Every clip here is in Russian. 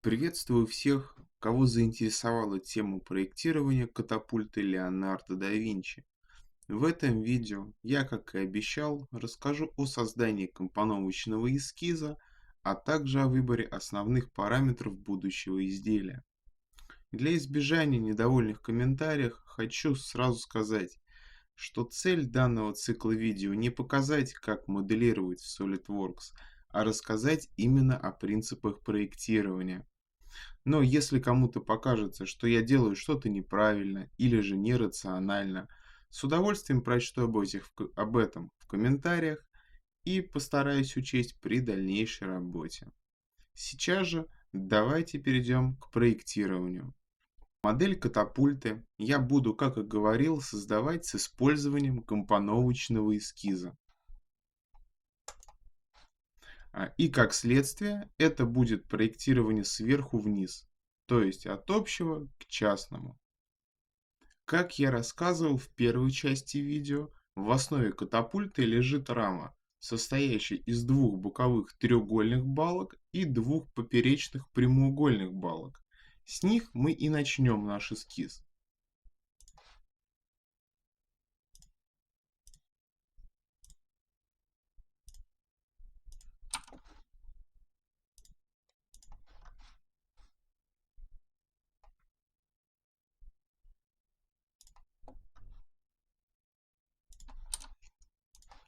Приветствую всех, кого заинтересовала тема проектирования катапульты Леонардо да Винчи. В этом видео я, как и обещал, расскажу о создании компоновочного эскиза, а также о выборе основных параметров будущего изделия. Для избежания недовольных комментариев хочу сразу сказать, что цель данного цикла видео не показать, как моделировать в SolidWorks, а рассказать именно о принципах проектирования. Но если кому-то покажется, что я делаю что-то неправильно или же нерационально, с удовольствием прочту об этом в комментариях и постараюсь учесть при дальнейшей работе. Сейчас же давайте перейдем к проектированию. Модель катапульты я буду, как и говорил, создавать с использованием компоновочного эскиза. И как следствие, это будет проектирование сверху вниз, то есть от общего к частному. Как я рассказывал в первой части видео, в основе катапульты лежит рама, состоящая из двух боковых треугольных балок и двух поперечных прямоугольных балок. С них мы и начнем наш эскиз.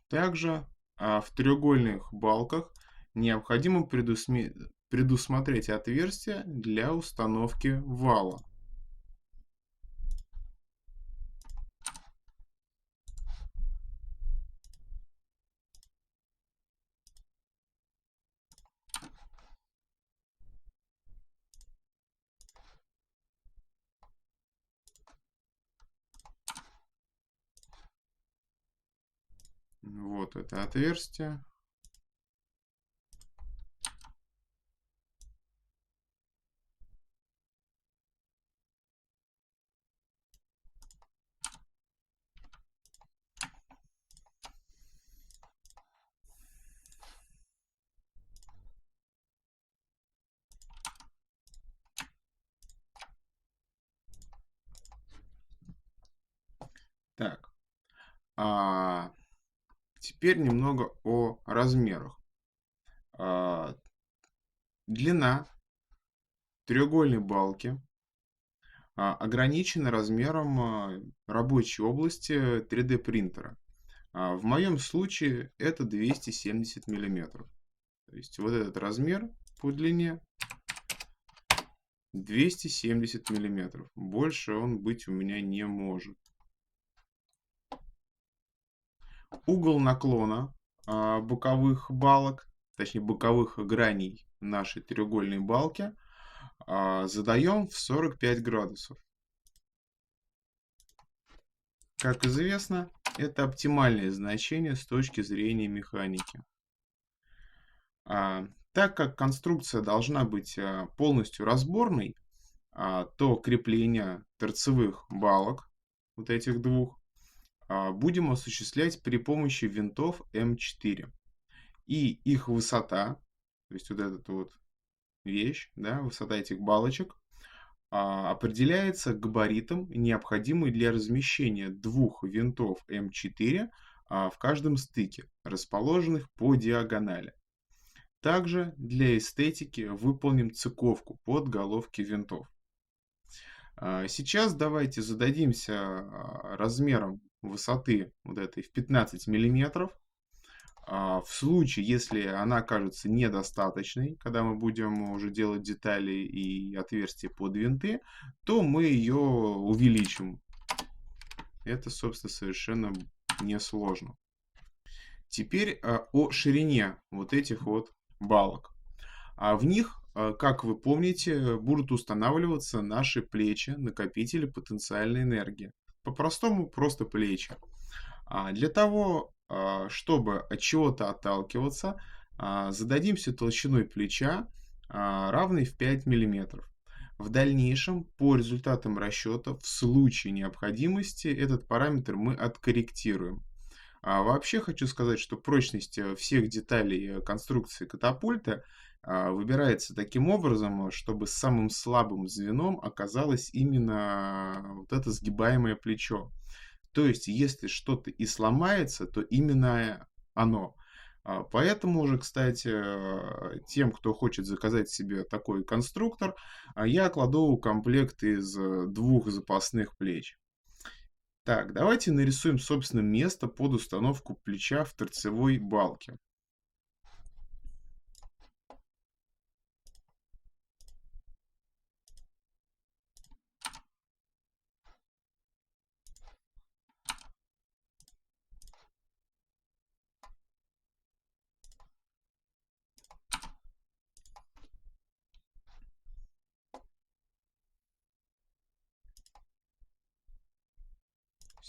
Также в треугольных балках необходимо предусмотреть отверстия для установки вала. Вот это отверстие. Так, теперь немного о размерах. А, Длина треугольной балки ограничена размером рабочей области 3D принтера. В моем случае это 270 миллиметров. То есть вот этот размер по длине 270 миллиметров. Больше он быть у меня не может. Угол наклона боковых балок, точнее боковых граней нашей треугольной балки задаем в 45 градусов. Как известно, это оптимальное значение с точки зрения механики. Так как конструкция должна быть полностью разборной, то крепление торцевых балок, вот этих двух, будем осуществлять при помощи винтов М4. И их высота, то есть вот эта вот вещь, да, высота этих балочек, определяется габаритом, необходимый для размещения двух винтов М4 в каждом стыке, расположенных по диагонали. Также для эстетики выполним цыковку под головки винтов. Сейчас давайте зададимся размером высоты вот этой в 15 миллиметров. В случае, если она окажется недостаточной, когда мы будем уже делать детали и отверстия под винты, то мы ее увеличим. Это, собственно, совершенно несложно. Теперь о ширине вот этих вот балок. В них, как вы помните, будут устанавливаться наши плечи, накопители потенциальной энергии. По-простому, просто плечи. Для того, чтобы от чего-то отталкиваться, зададимся толщиной плеча, равной в 5 мм. В дальнейшем, по результатам расчетов, в случае необходимости, этот параметр мы откорректируем. Вообще хочу сказать, что прочность всех деталей конструкции катапульты выбирается таким образом, чтобы самым слабым звеном оказалось именно вот это сгибаемое плечо. То есть, если что-то и сломается, то именно оно. Поэтому уже, кстати, тем, кто хочет заказать себе такой конструктор, я кладу комплект из двух запасных плеч. Так, давайте нарисуем, собственно, место под установку плеча в торцевой балке.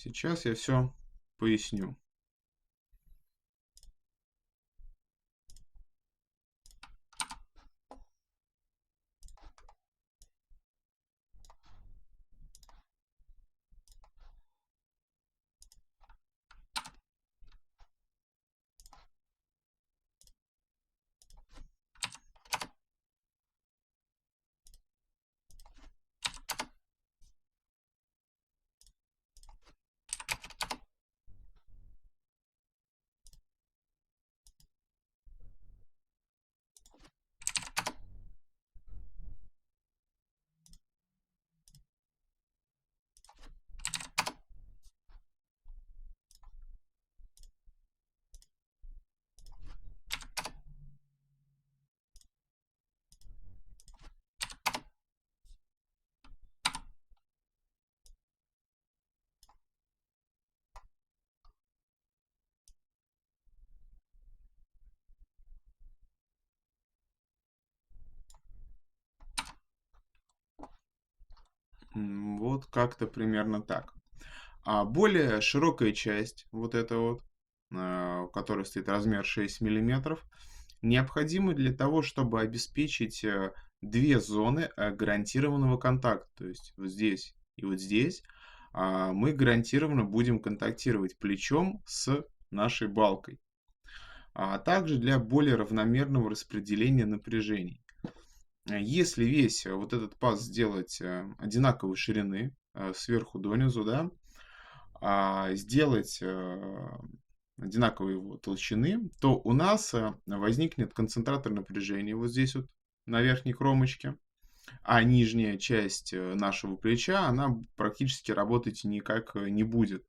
Сейчас я все поясню. Вот как-то примерно так. А более широкая часть, вот эта вот, у которой стоит размер 6 миллиметров, необходима для того, чтобы обеспечить две зоны гарантированного контакта. То есть вот здесь и вот здесь мы гарантированно будем контактировать плечом с нашей балкой. А также для более равномерного распределения напряжений. Если весь вот этот паз сделать одинаковой ширины, сверху донизу, да, сделать одинаковой его толщины, то у нас возникнет концентратор напряжения вот здесь вот на верхней кромочке, а нижняя часть нашего плеча, она практически работать никак не будет.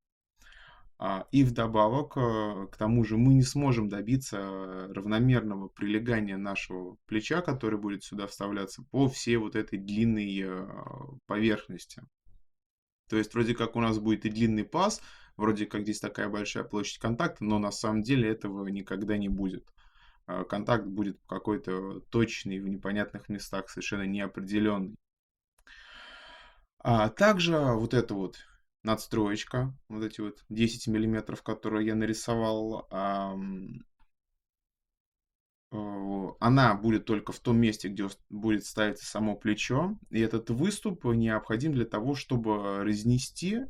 И вдобавок, к тому же, мы не сможем добиться равномерного прилегания нашего плеча, который будет сюда вставляться, по всей вот этой длинной поверхности. То есть, вроде как у нас будет и длинный паз, вроде как здесь такая большая площадь контакта, но на самом деле этого никогда не будет. Контакт будет какой-то точный, в непонятных местах, совершенно неопределенный. А также вот эта вот надстроечка, вот эти вот 10 миллиметров, которые я нарисовал, она будет только в том месте, где будет ставиться само плечо. И этот выступ необходим для того, чтобы разнести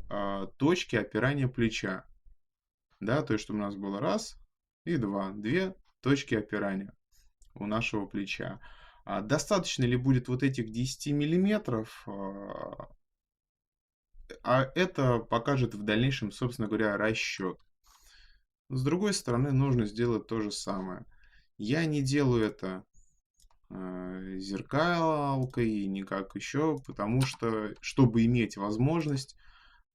точки опирания плеча. Да, то есть, чтобы у нас было раз и два. Две точки опирания у нашего плеча. Достаточно ли будет вот этих 10 миллиметров? Это покажет в дальнейшем, собственно говоря, расчет. С другой стороны, нужно сделать то же самое. Я не делаю это зеркалкой и никак еще, потому что, чтобы иметь возможность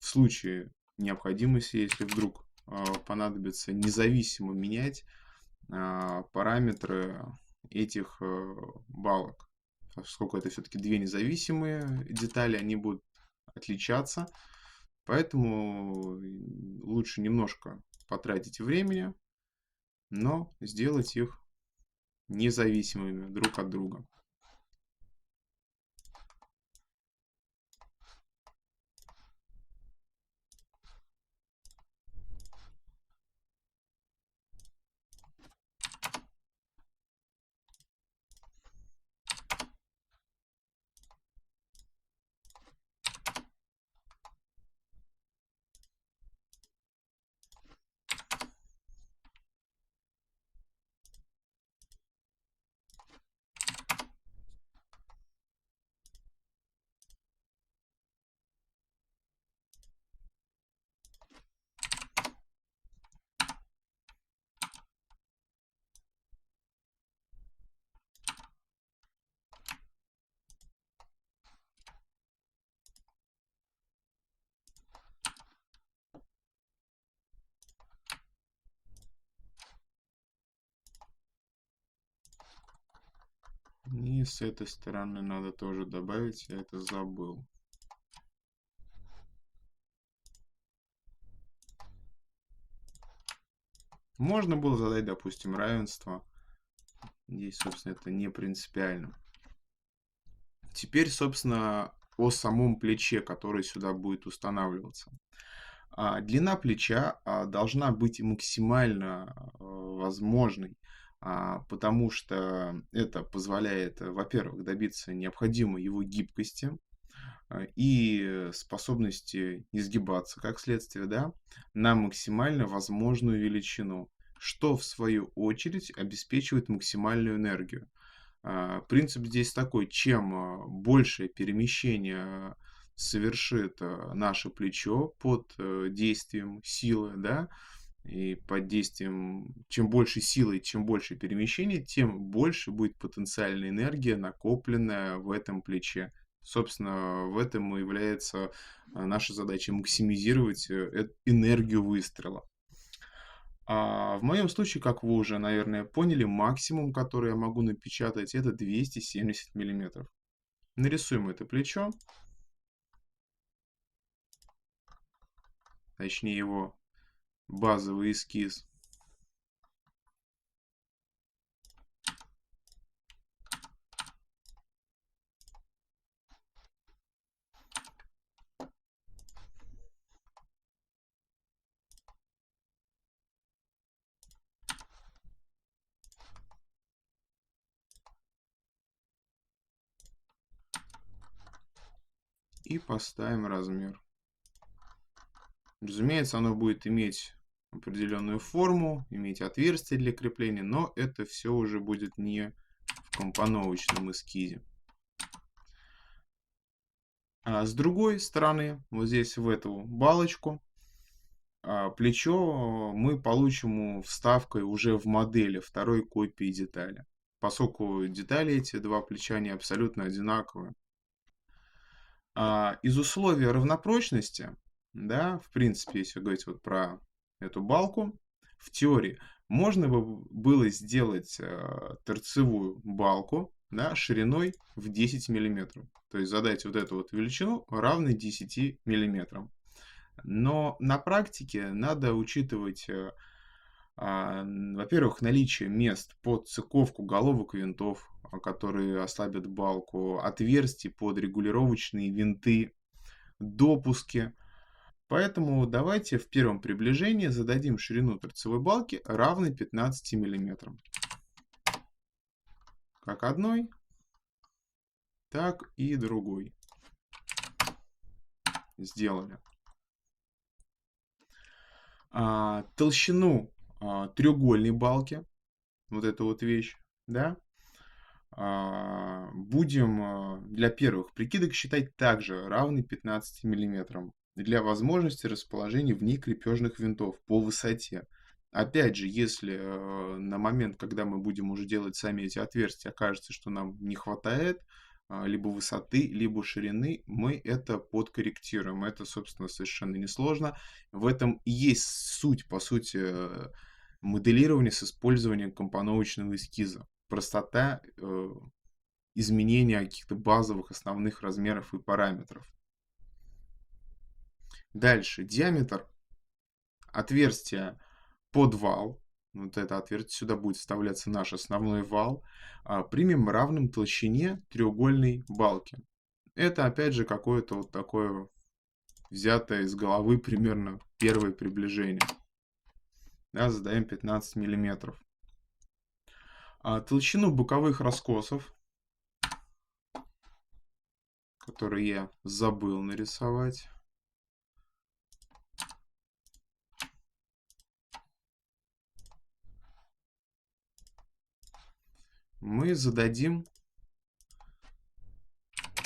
в случае необходимости, если вдруг понадобится независимо менять параметры этих балок. Поскольку это все-таки две независимые детали, они будут отличаться. Поэтому лучше немножко потратить времени, но сделать их независимыми друг от друга. И с этой стороны надо тоже добавить, я это забыл. Можно было задать, допустим, равенство. Здесь, собственно, это не принципиально. Теперь, собственно, о самом плече, который сюда будет устанавливаться. Длина плеча должна быть максимально возможной, потому что это позволяет, во-первых, добиться необходимой его гибкости и способности изгибаться, как следствие, да, на максимально возможную величину, что в свою очередь обеспечивает максимальную энергию. Принцип здесь такой: чем большее перемещение совершит наше плечо под действием силы, да, и под действием, чем больше силы, чем больше перемещения, тем больше будет потенциальная энергия, накопленная в этом плече. Собственно, в этом и является наша задача — максимизировать энергию выстрела. В моем случае, как вы уже, наверное, поняли, максимум, который я могу напечатать, это 270 миллиметров. Нарисуем это плечо, точнее его базовый эскиз. И поставим размер. Разумеется, оно будет иметь определенную форму, иметь отверстие для крепления, но это все уже будет не в компоновочном эскизе. А с другой стороны, вот здесь в эту балочку, плечо мы получим вставкой уже в модели второй копии детали. Поскольку детали эти два плеча не абсолютно одинаковые. Из условия равнопрочности, да, в принципе, если говорить вот про эту балку, в теории можно было сделать торцевую балку, да, шириной в 10 миллиметров. То есть задать вот эту вот величину равной 10 миллиметрам. Но на практике надо учитывать, во-первых, наличие мест под цыковку головок винтов, которые ослабят балку, отверстий под регулировочные винты, допуски. Поэтому давайте в первом приближении зададим ширину торцевой балки равной 15 миллиметрам. Как одной, так и другой. Сделали. Толщину треугольной балки, вот эту вот вещь, да, будем для первых прикидок считать также равный 15 миллиметрам для возможности расположения в ней крепежных винтов по высоте. Опять же, если на момент, когда мы будем уже делать сами эти отверстия, окажется, что нам не хватает либо высоты, либо ширины, мы это подкорректируем. Это, собственно, совершенно несложно. В этом и есть суть, по сути, моделирования с использованием компоновочного эскиза. Простота изменения каких-то базовых основных размеров и параметров. Дальше. Диаметр отверстия под вал. Вот это отверстие, сюда будет вставляться наш основной вал. Примем равным толщине треугольной балки. Это опять же какое-то вот такое взятое из головы примерно первое приближение. Да, задаем 15 миллиметров. Толщину боковых раскосов, которые я забыл нарисовать, мы зададим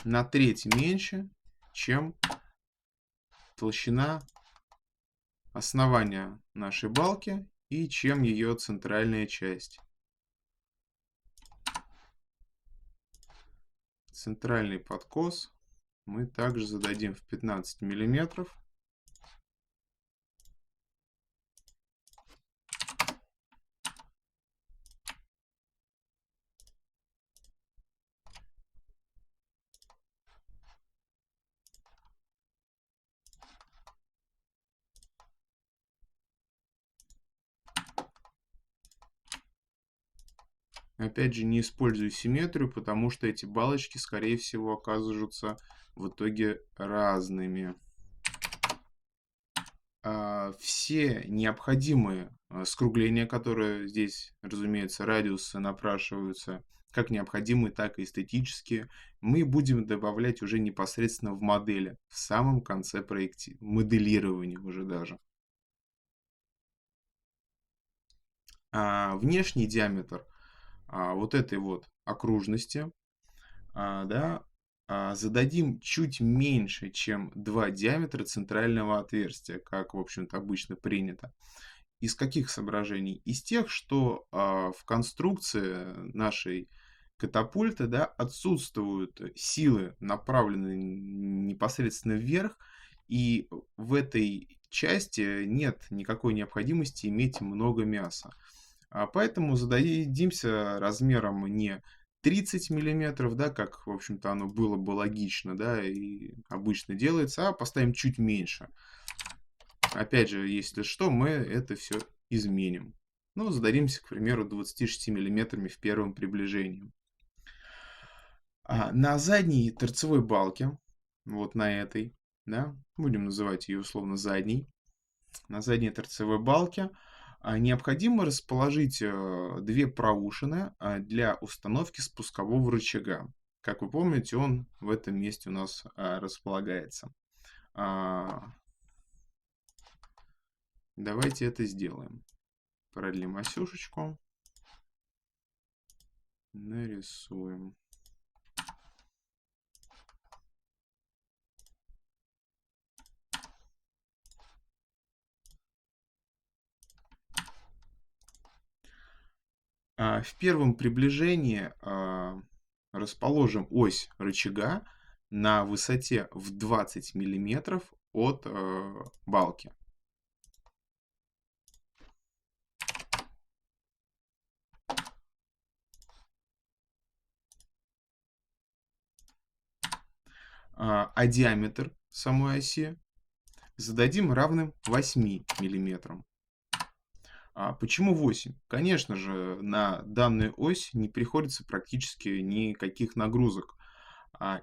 на треть меньше, чем толщина основания нашей балки и чем ее центральная часть. Центральный подкос мы также зададим в 15 миллиметров. Опять же, не использую симметрию, потому что эти балочки, скорее всего, окажутся в итоге разными. Все необходимые скругления, которые здесь, разумеется, радиусы напрашиваются, как необходимые, так и эстетические, мы будем добавлять уже непосредственно в модели, в самом конце моделирования уже даже. Внешний диаметр вот этой вот окружности, да, зададим чуть меньше, чем 2 диаметра центрального отверстия, как, в общем-то, обычно принято. Из каких соображений? Из тех, что в конструкции нашей катапульты, да, отсутствуют силы, направленные непосредственно вверх, и в этой части нет никакой необходимости иметь много мяса. Поэтому зададимся размером не 30 миллиметров, да, как, в общем-то, оно было бы логично, да, и обычно делается, а поставим чуть меньше. Опять же, если что, мы это все изменим. Ну, зададимся, к примеру, 26 миллиметрами в первом приближении. На задней торцевой балке, вот на этой, да, будем называть ее условно задней, на задней торцевой балке необходимо расположить две проушины для установки спускового рычага. Как вы помните, он в этом месте у нас располагается. Давайте это сделаем. Продлим осюшечку. Нарисуем. В первом приближении расположим ось рычага на высоте в 20 миллиметров от балки. А диаметр самой оси зададим равным 8 миллиметрам. Почему 8? Конечно же, на данную ось не приходится практически никаких нагрузок.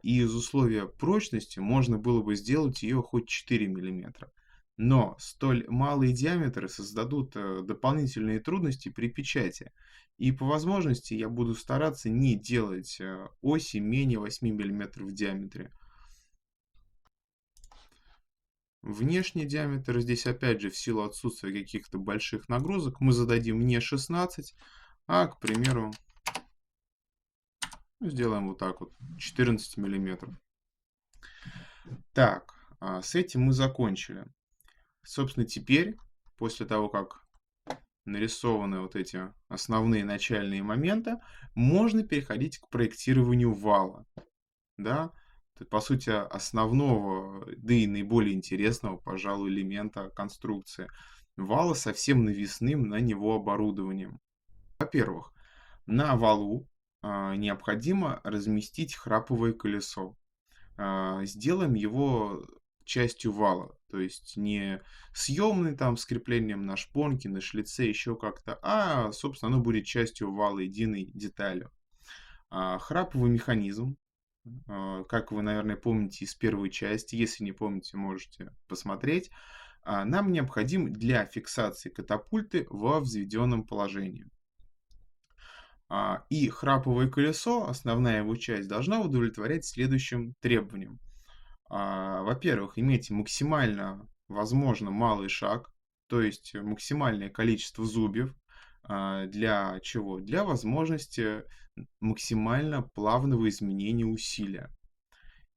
И из условия прочности можно было бы сделать ее хоть 4 миллиметра. Но столь малые диаметры создадут дополнительные трудности при печати. И по возможности я буду стараться не делать оси менее 8 миллиметров в диаметре. Внешний диаметр здесь опять же в силу отсутствия каких-то больших нагрузок мы зададим не 16, а, к примеру, сделаем вот так вот, 14 миллиметров. Так, с этим мы закончили. Собственно, теперь, после того, как нарисованы вот эти основные начальные моменты, можно переходить к проектированию вала. Да? По сути, основного, да и наиболее интересного, пожалуй, элемента конструкции. Вала со всем навесным на него оборудованием. Во-первых, на валу необходимо разместить храповое колесо. Сделаем его частью вала. То есть не съемный там с креплением на шпонке, на шлице, еще как-то, а, собственно, оно будет частью вала, единой деталью. Храповый механизм, как вы, наверное, помните из первой части, если не помните, можете посмотреть, нам необходим для фиксации катапульты во взведенном положении. И храповое колесо, основная его часть, должна удовлетворять следующим требованиям. Во-первых, иметь максимально возможно малый шаг, то есть максимальное количество зубьев. Для чего? Для возможности максимально плавного изменения усилия.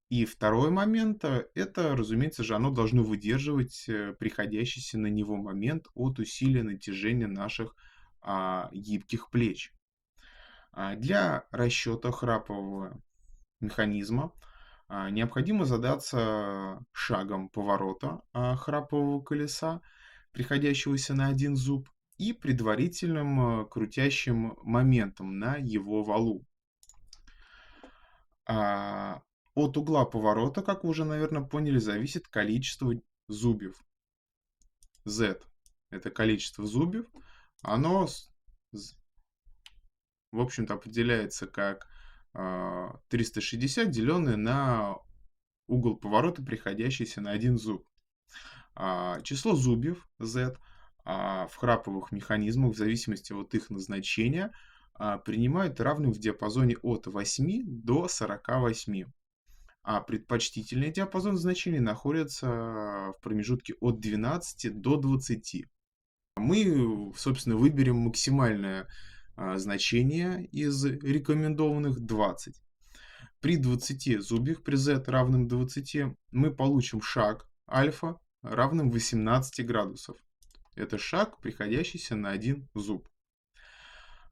И второй момент, это, разумеется же, оно должно выдерживать приходящийся на него момент от усилия натяжения наших гибких плеч. Для расчета храпового механизма необходимо задаться шагом поворота храпового колеса, приходящегося на один зуб, и предварительным крутящим моментом на его валу. От угла поворота, как вы уже, наверное, поняли, зависит количество зубьев. Z – это количество зубьев. Оно в общем-то, определяется как 360, деленное на угол поворота, приходящийся на один зуб. Число зубьев z в храповых механизмах, в зависимости от их назначения, принимают равным в диапазоне от 8 до 48. А предпочтительный диапазон значений находится в промежутке от 12 до 20. Мы, собственно, выберем максимальное значение из рекомендованных 20. При 20 зубьях, при z равным 20, мы получим шаг альфа равным 18 градусов. Это шаг, приходящийся на один зуб.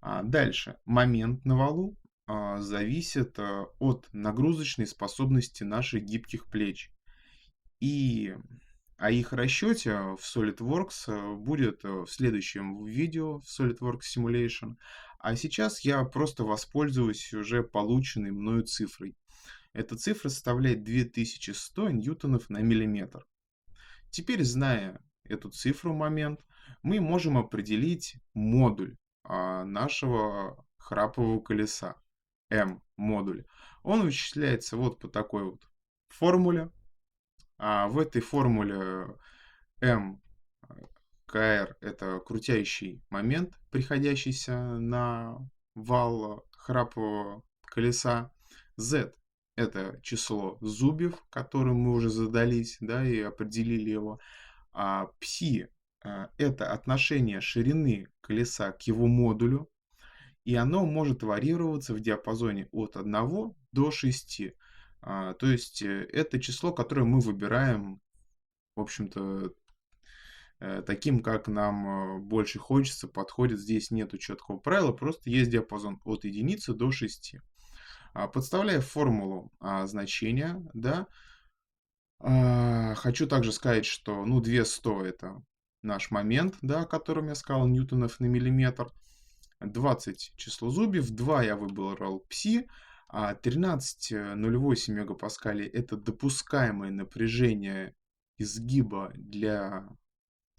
Дальше. Момент на валу зависит от нагрузочной способности наших гибких плеч. И о их расчете в SolidWorks будет в следующем видео в SolidWorks Simulation. А сейчас я просто воспользуюсь уже полученной мною цифрой. Эта цифра составляет 2100 ньютонов на миллиметр. Теперь, зная эту цифру момент, мы можем определить модуль нашего храпового колеса. М-модуль. Он вычисляется вот по такой вот формуле. В этой формуле М, КР — это крутящий момент, приходящийся на вал храпового колеса. Z — это число зубьев, которым мы уже задались, да, и определили его. Пси — это отношение ширины колеса к его модулю, и оно может варьироваться в диапазоне от 1 до 6. То есть это число, которое мы выбираем, в общем-то, таким, как нам больше хочется, подходит. Здесь нету четкого правила, просто есть диапазон от единицы до 6. Подставляя в формулу значения, да, хочу также сказать, что 200 это наш момент, да, о котором я сказал, ньютонов на миллиметр. 20 число зубьев, 2 я выбрал пси, 13,08 мегапаскалей — это допускаемое напряжение изгиба для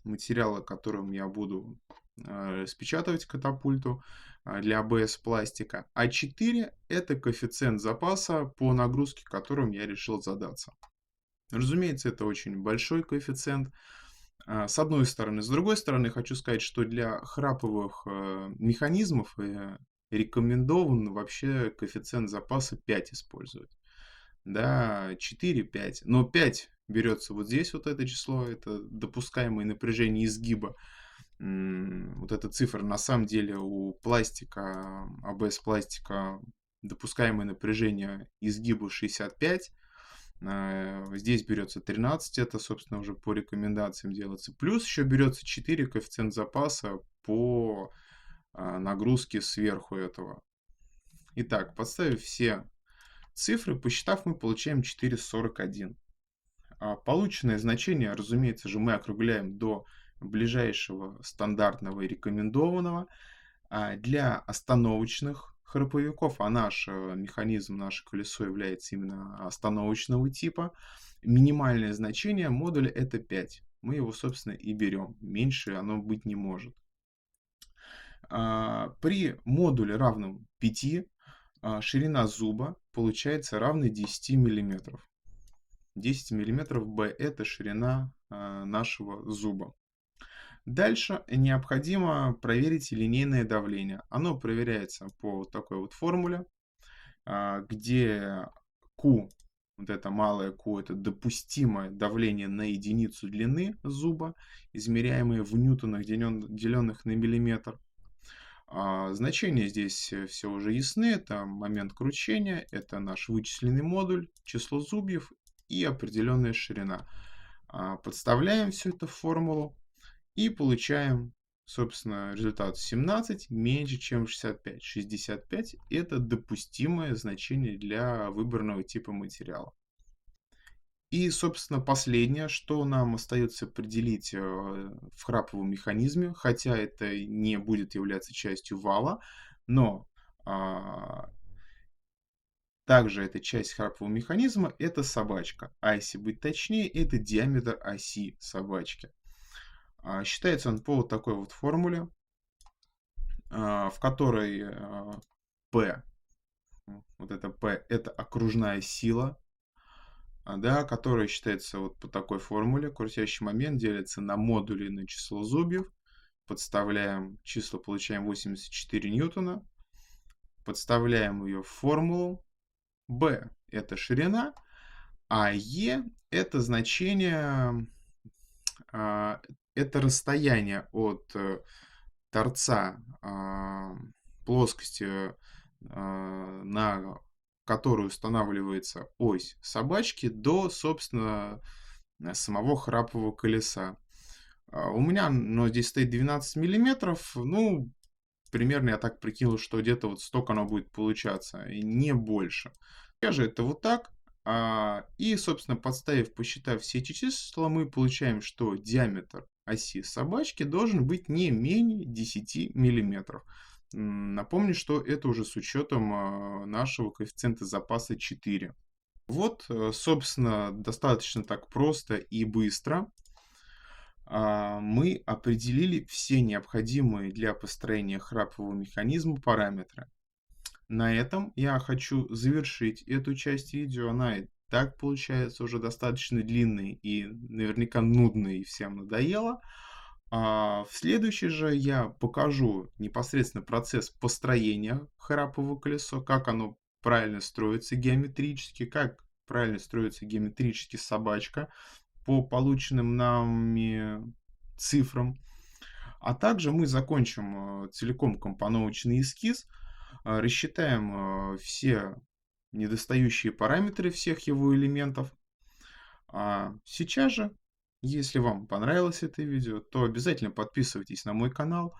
материала, которым я буду распечатывать катапульту для АБС пластика. А 4 — это коэффициент запаса по нагрузке, которым я решил задаться. Разумеется, это очень большой коэффициент, с одной стороны. С другой стороны, хочу сказать, что для храповых механизмов рекомендован вообще коэффициент запаса 5 использовать. Да, 4, 5. Но 5 берется вот здесь, вот это число, это допускаемое напряжение изгиба. Вот эта цифра, на самом деле, у пластика, АБС пластика, допускаемое напряжение изгиба 65. Здесь берется 13, это, собственно, уже по рекомендациям делается. Плюс еще берется 4, коэффициент запаса по нагрузке сверху этого. Итак, подставив все цифры, посчитав, мы получаем 4,41. Полученное значение, разумеется же, мы округляем до ближайшего стандартного и рекомендованного. Для остановочных храповиков, а наш механизм, наше колесо является именно остановочного типа, минимальное значение модуля — это 5. Мы его, собственно, и берем. Меньше оно быть не может. При модуле, равном 5, ширина зуба получается равной 10 мм. 10 мм B — это ширина нашего зуба. Дальше необходимо проверить линейное давление. Оно проверяется по вот такой вот формуле, где Q, вот это малое Q, это допустимое давление на единицу длины зуба, измеряемое в ньютонах, деленных на миллиметр. Значения здесь все уже ясны. Это момент кручения, это наш вычисленный модуль, число зубьев и определенная ширина. Подставляем все это в формулу и получаем, собственно, результат 17 меньше, чем 65. 65 — это допустимое значение для выбранного типа материала. И, собственно, последнее, что нам остается определить в храповом механизме, хотя это не будет являться частью вала, но также эта часть храпового механизма — это собачка. А если быть точнее, это диаметр оси собачки. Считается он по вот такой вот формуле. в которой P, вот это P, это окружная сила, да, которая считается вот по такой формуле. Крутящий момент делится на модули на число зубьев. Подставляем числа, получаем 84 ньютона. Подставляем ее в формулу. B – это ширина, а E – это значение, а, это расстояние от торца плоскости, на которую устанавливается ось собачки, до, собственно, самого храпового колеса. У меня оно здесь стоит 12 миллиметров. Ну, примерно я так прикинул, что где-то вот столько оно будет получаться, и не больше. Я же это вот так. И, собственно, подставив, посчитав все эти числа, мы получаем, что диаметр оси собачки должен быть не менее 10 миллиметров. Напомню, что это уже с учетом нашего коэффициента запаса 4. Вот, собственно, достаточно так просто и быстро мы определили все необходимые для построения храпового механизма параметры. На этом я хочу завершить эту часть видео. Она и так получается уже достаточно длинной и наверняка нудной, и всем надоела. В следующий же я покажу непосредственно процесс построения храпового колеса, как оно правильно строится геометрически, как правильно строится геометрически собачка по полученным нами цифрам. А также мы закончим целиком компоновочный эскиз, рассчитаем все недостающие параметры всех его элементов. Сейчас же, если вам понравилось это видео, то обязательно подписывайтесь на мой канал,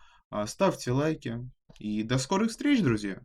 ставьте лайки и до скорых встреч, друзья!